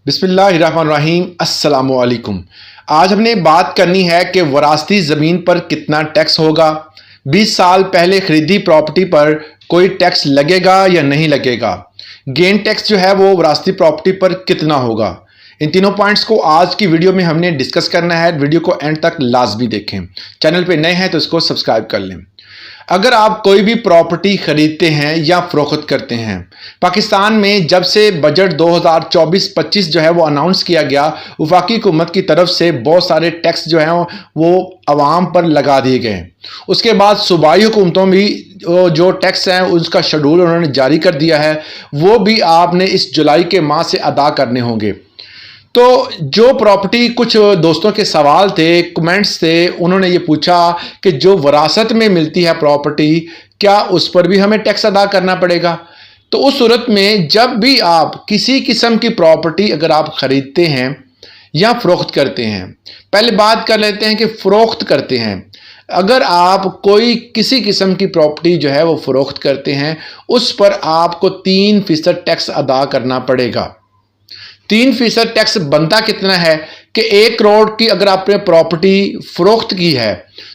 बिस्मिल्लाहिर्रहमानिर्रहीम अस्सलामुअलैकुम। आज हमने बात करनी है कि वरासती ज़मीन पर कितना टैक्स होगा। 20 साल पहले खरीदी प्रॉपर्टी पर कोई टैक्स लगेगा या नहीं लगेगा। गेन टैक्स जो है वो वरासती प्रॉपर्टी पर कितना होगा। इन तीनों पॉइंट्स को आज की वीडियो में हमने डिस्कस करना है। वीडियो को एंड तक लाजमी देखें। चैनल पे नए हैं तो इसको सब्सक्राइब कर लें। अगर आप कोई भी प्रॉपर्टी खरीदते हैं या फरोख्त करते हैं, पाकिस्तान में जब से बजट 2024-25 जो है वो अनाउंस किया गया, वफाकी हुकूमत की तरफ से बहुत सारे टैक्स जो हैं वो आवाम पर लगा दिए गए। उसके बाद सूबाई हुकूमतों भी जो टैक्स हैं उसका शेड्यूल उन्होंने जारी कर दिया है, वो भी आपने इस जुलाई के माह से अदा करने होंगे। तो जो प्रॉपर्टी, कुछ दोस्तों के सवाल थे, कमेंट्स थे, उन्होंने ये पूछा कि जो विरासत में मिलती है प्रॉपर्टी, क्या उस पर भी हमें टैक्स अदा करना पड़ेगा। तो उस सूरत में जब भी आप किसी किस्म की प्रॉपर्टी अगर आप ख़रीदते हैं या फ़रोख्त करते हैं, पहले बात कर लेते हैं कि फ़रोख्त करते हैं। अगर आप कोई किसी किस्म की प्रॉपर्टी जो है वो फ़रोख्त करते हैं, उस पर आपको 3% टैक्स अदा करना पड़ेगा। 3% टैक्स बनता कितना है कि 1 करोड़ की अगर आपने प्रॉपर्टी फरोख्त की है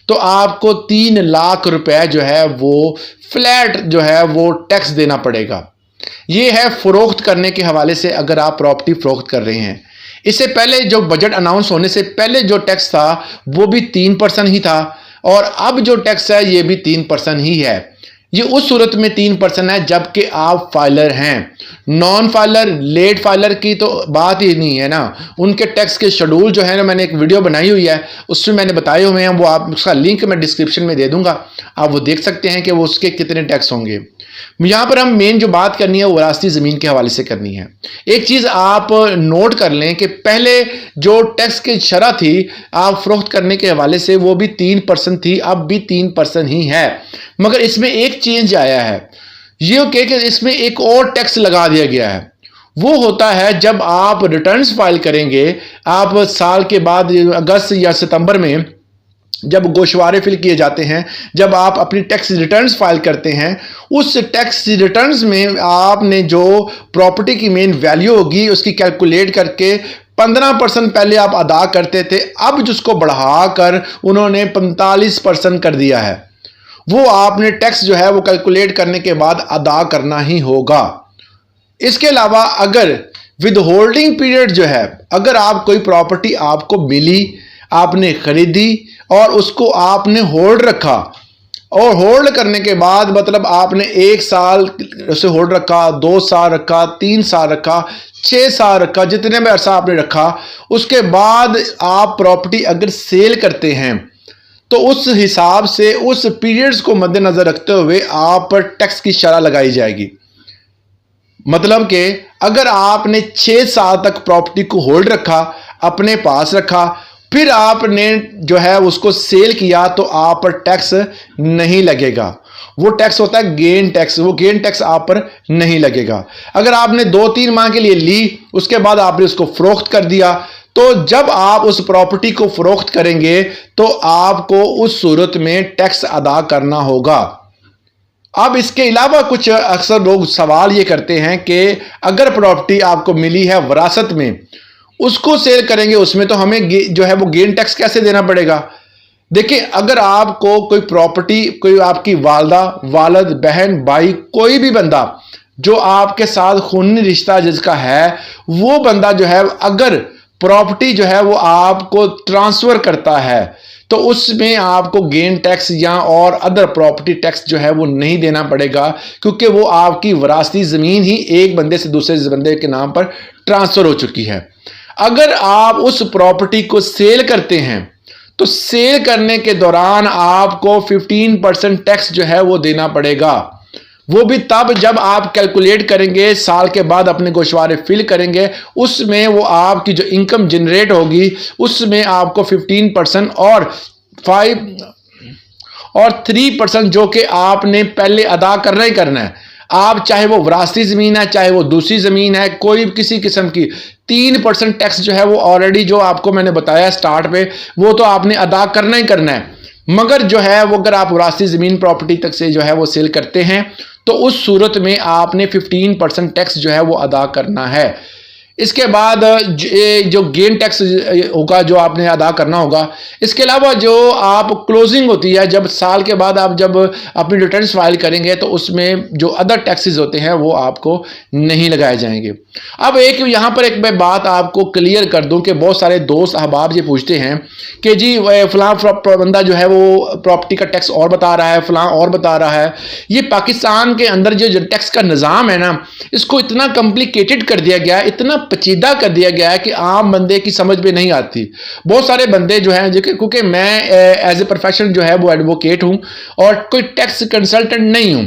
तो आपको 3 लाख रुपए जो है वो फ्लैट जो है वो टैक्स देना पड़ेगा। ये है फरोख्त करने के हवाले से अगर आप प्रॉपर्टी फरोख्त कर रहे हैं। इससे पहले जो बजट अनाउंस होने से पहले जो टैक्स था वो भी 3% ही था, और अब जो टैक्स है ये भी 3% ही है। ये उस सूरत में 3% है जबकि आप फाइलर हैं। नॉन फाइलर, लेट फाइलर की तो बात ही नहीं है ना। उनके टैक्स के शेड्यूल जो है ना, मैंने एक वीडियो बनाई हुई है, उसमें मैंने बताए हुए हैं, वो आप उसका लिंक मैं डिस्क्रिप्शन में दे दूंगा, आप वो देख सकते हैं कि वो उसके कितने टैक्स होंगे। यहाँ पर हम मेन जो बात करनी है वो वरासती ज़मीन के हवाले से करनी है। एक चीज़ आप नोट कर लें कि पहले जो टैक्स की शरह थी आप फरोख्त करने के हवाले से, वो भी 3% थी, अब भी 3% ही है। मगर इसमें एक चेंज आया है, ये कि इसमें एक और टैक्स लगा दिया गया है। वो होता है जब आप रिटर्न्स फाइल करेंगे, आप साल के बाद अगस्त या सितंबर में जब गोशवारे फिल किए जाते हैं, जब आप अपनी टैक्स रिटर्न्स फाइल करते हैं, उस टैक्स रिटर्न्स में आपने जो प्रॉपर्टी की मेन वैल्यू होगी उसकी कैलकुलेट करके 15% पहले आप अदा करते थे, अब जिसको बढ़ाकर उन्होंने 45% कर दिया है। वो आपने टैक्स जो है वो कैलकुलेट करने के बाद अदा करना ही होगा। इसके अलावा अगर विद होल्डिंग पीरियड जो है, अगर आप कोई प्रॉपर्टी आपको मिली, आपने खरीदी और उसको आपने होल्ड रखा, और होल्ड करने के बाद मतलब आपने 1 साल उसे होल्ड रखा, 2 साल रखा, 3 साल रखा, 6 साल रखा, जितने में अरसा आपने रखा, उसके बाद आप प्रॉपर्टी अगर सेल करते हैं तो उस हिसाब से उस पीरियड्स को मद्देनजर रखते हुए आप पर टैक्स की शरह लगाई जाएगी। मतलब कि अगर आपने 6 साल तक प्रॉपर्टी को होल्ड रखा, अपने पास रखा, फिर आपने जो है उसको सेल किया, तो आप पर टैक्स नहीं लगेगा। वो टैक्स होता है गेन टैक्स, वो गेन टैक्स आप पर नहीं लगेगा। अगर आपने 2-3 माह के लिए ली, उसके बाद आपने उसको फरोख्त कर दिया, तो जब आप उस प्रॉपर्टी को फरोख्त करेंगे तो आपको उस सूरत में टैक्स अदा करना होगा। अब इसके अलावा कुछ अक्सर लोग सवाल ये करते हैं कि अगर प्रॉपर्टी आपको मिली है विरासत में, उसको सेल करेंगे, उसमें तो हमें जो है वो गेन टैक्स कैसे देना पड़ेगा। देखिए, अगर आपको कोई प्रॉपर्टी, कोई आपकी वालदा, वालद, बहन, भाई, कोई भी बंदा जो आपके साथ खूनी रिश्ता जिसका है, वो बंदा जो है अगर प्रॉपर्टी जो है वो आपको ट्रांसफ़र करता है, तो उसमें आपको गेन टैक्स या और अदर प्रॉपर्टी टैक्स जो है वो नहीं देना पड़ेगा, क्योंकि वो आपकी विरासती ज़मीन ही एक बंदे से दूसरे बंदे के नाम पर ट्रांसफ़र हो चुकी है। अगर आप उस प्रॉपर्टी को सेल करते हैं तो सेल करने के दौरान आपको 15% टैक्स जो है वो देना पड़ेगा। वो भी तब जब आप कैलकुलेट करेंगे, साल के बाद अपने गोशवारे फिल करेंगे, उसमें वो आपकी जो इनकम जनरेट होगी उसमें आपको 15% और 3% जो कि आपने पहले अदा करना ही करना है। आप चाहे वो विरासती ज़मीन है, चाहे वो दूसरी ज़मीन है, कोई किसी किस्म की, 3% टैक्स जो है वो ऑलरेडी जो आपको मैंने बताया स्टार्ट पे, वो तो आपने अदा करना ही करना है। मगर जो है वो अगर आप विरासती ज़मीन प्रॉपर्टी तक से जो है वो सेल करते हैं तो उस सूरत में आपने 15% टैक्स जो है वो अदा करना है। इसके बाद जो गेन टैक्स होगा जो आपने अदा करना होगा। इसके अलावा जो आप क्लोजिंग होती है, जब साल के बाद आप जब अपनी रिटर्न्स फाइल करेंगे तो उसमें जो अदर टैक्सेस होते हैं वो आपको नहीं लगाए जाएंगे। अब एक यहाँ पर एक मैं बात आपको क्लियर कर दूं कि बहुत सारे दोस्त अहबाब ये पूछते हैं कि जी फलां बंदा जो है वो प्रॉपर्टी का टैक्स और बता रहा है, फलां और बता रहा है। ये पाकिस्तान के अंदर जो टैक्स का निज़ाम है ना, इसको इतना कॉम्प्लिकेटेड कर दिया गया है, इतना पेचीदा कर दिया गया है कि आम बंदे की समझ में नहीं आती। बहुत सारे बंदे जो हैं, क्योंकि मैं एज ए प्रोफेशन जो है वो एडवोकेट हूँ और कोई टैक्स कंसल्टेंट नहीं हूँ,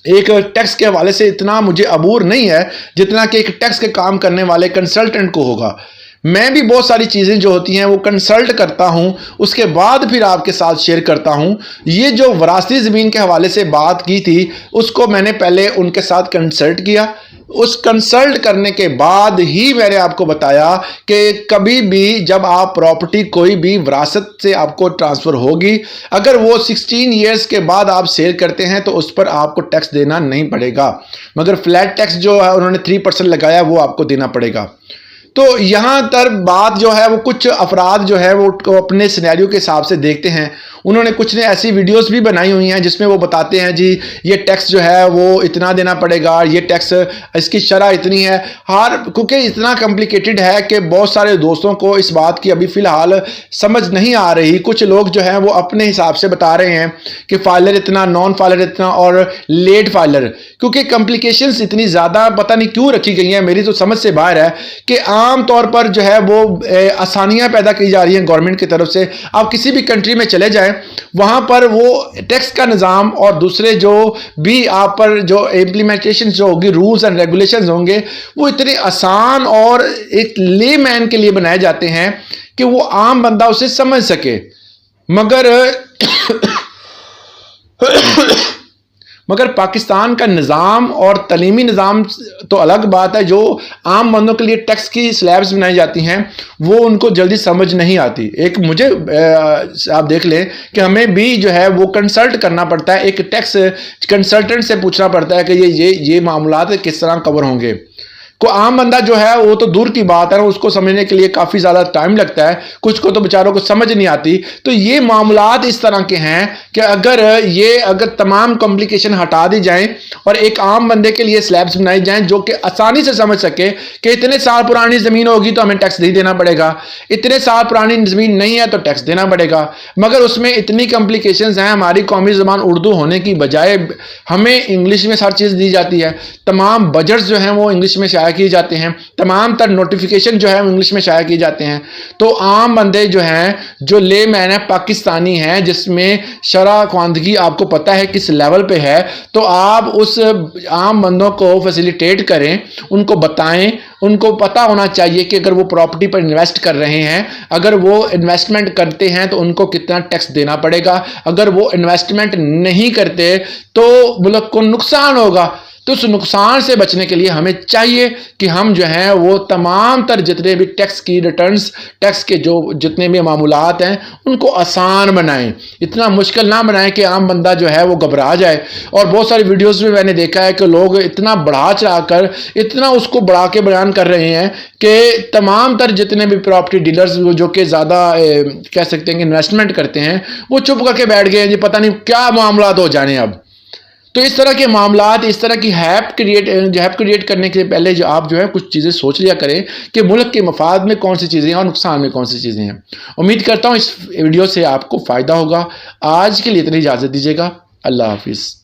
एक टैक्स के हवाले से इतना मुझे अबूर नहीं है जितना कि एक टैक्स के काम करने वाले कंसल्टेंट को होगा। मैं भी बहुत सारी चीज़ें जो होती हैं वो कंसल्ट करता हूं, उसके बाद फिर आपके साथ शेयर करता हूं। ये जो वरासती ज़मीन के हवाले से बात की थी उसको मैंने पहले उनके साथ कंसल्ट किया, उस कंसल्ट करने के बाद ही मैंने आपको बताया कि कभी भी जब आप प्रॉपर्टी कोई भी विरासत से आपको ट्रांसफ़र होगी, अगर वो 16 ईयर्स के बाद आप सेल करते हैं तो उस पर आपको टैक्स देना नहीं पड़ेगा, मगर फ्लैट टैक्स जो है उन्होंने 3% लगाया वो आपको देना पड़ेगा। तो यहाँ तर बात जो है वो कुछ अफराद जो है वो अपने सिनेरियो के हिसाब से देखते हैं। उन्होंने कुछ ने ऐसी वीडियोस भी बनाई हुई हैं जिसमें वो बताते हैं जी ये टैक्स जो है वो इतना देना पड़ेगा, ये टैक्स इसकी शरह इतनी है। क्योंकि इतना कॉम्प्लिकेटेड है कि बहुत सारे दोस्तों को इस बात की अभी फ़िलहाल समझ नहीं आ रही। कुछ लोग जो हैं वो अपने हिसाब से बता रहे हैं कि फाइलर इतना, नॉन फाइलर इतना और लेट फाइलर, क्योंकि कॉम्प्लिकेशंस इतनी ज़्यादा पता नहीं क्यों रखी गई हैं, मेरी तो समझ से बाहर है कि आम तौर पर जो है वो आसानियां पैदा की जा रही हैं गवर्नमेंट की तरफ से। आप किसी भी कंट्री में चले जाएं, वहां पर वो टैक्स का निज़ाम और दूसरे जो भी आप पर जो इम्प्लीमेंटेशन जो होगी, रूल्स एंड रेगुलेशंस होंगे, वो इतने आसान और एक ले मैन के लिए बनाए जाते हैं कि वो आम बंदा उसे समझ सके। मगर पाकिस्तान का निज़ाम और तलीमी निज़ाम तो अलग बात है। जो आम बंदों के लिए टैक्स की स्लैब्स बनाई जाती हैं वो उनको जल्दी समझ नहीं आती। एक मुझे आप देख लें कि हमें भी जो है वो कंसल्ट करना पड़ता है, एक टैक्स कंसल्टेंट से पूछना पड़ता है कि ये मामलात किस तरह कवर होंगे। को आम बंदा जो है वो तो दूर की बात है, उसको समझने के लिए काफ़ी ज़्यादा टाइम लगता है, कुछ को तो बेचारों को समझ नहीं आती। तो ये मामलात इस तरह के हैं कि अगर तमाम कॉम्प्लिकेशन हटा दी जाएं और एक आम बंदे के लिए स्लैब्स बनाई जाएं जो कि आसानी से समझ सके कि इतने साल पुरानी ज़मीन होगी तो हमें टैक्स नहीं देना पड़ेगा, इतने साल पुरानी ज़मीन नहीं है तो टैक्स देना पड़ेगा। मगर उसमें इतनी कॉम्प्लिकेशंस हैं, हमारी कौमी ज़बान उर्दू होने की बजाय हमें इंग्लिश में हर चीज़ दी जाती है, तमाम बजट्स जो हैं वो इंग्लिश में शाया किए जाते हैं, तमाम तर नोटिफिकेशन जो है इंग्लिश में शाया किए जाते हैं। तो आम बंदे जो हैं, जो ले मैन है, पाकिस्तानी हैं, जिसमें शरह ख्वानदगी आपको पता है किस लेवल पे है, तो आप उस आम बंदों को फैसिलिटेट करें, उनको बताएं। उनको पता होना चाहिए कि अगर वो प्रॉपर्टी पर इन्वेस्ट कर रहे हैं, अगर वो इन्वेस्टमेंट करते हैं तो उनको कितना टैक्स देना पड़ेगा, अगर वो इन्वेस्टमेंट नहीं करते तो मुल्क को नुकसान होगा। तो उस नुकसान से बचने के लिए हमें चाहिए कि हम जो हैं वो तमाम तर जितने भी टैक्स की रिटर्न्स, टैक्स के जो जितने भी मामूलात हैं उनको आसान बनाएं, इतना मुश्किल ना बनाएं कि आम बंदा जो है वो घबरा जाए। और बहुत सारी वीडियोस में मैंने देखा है कि लोग इतना बढ़ा चढ़ा कर इतना उसको बढ़ा के बयान कर रहे हैं कि तमाम तर जितने भी प्रॉपर्टी डीलर्स जो कि ज़्यादा कह सकते हैं कि इन्वेस्टमेंट करते हैं वो चुप करके बैठ गए हैं, जी पता नहीं क्या मामलात हो जाने अब। तो इस तरह के मामलात, इस तरह की हैप क्रिएट करने के पहले जो आप जो है कुछ चीज़ें सोच लिया करें कि मुल्क के मफाद में कौन सी चीज़ें हैं और नुकसान में कौन सी चीज़ें हैं। उम्मीद करता हूँ इस वीडियो से आपको फ़ायदा होगा। आज के लिए इतनी इजाज़त दीजिएगा। अल्लाह हाफिज़।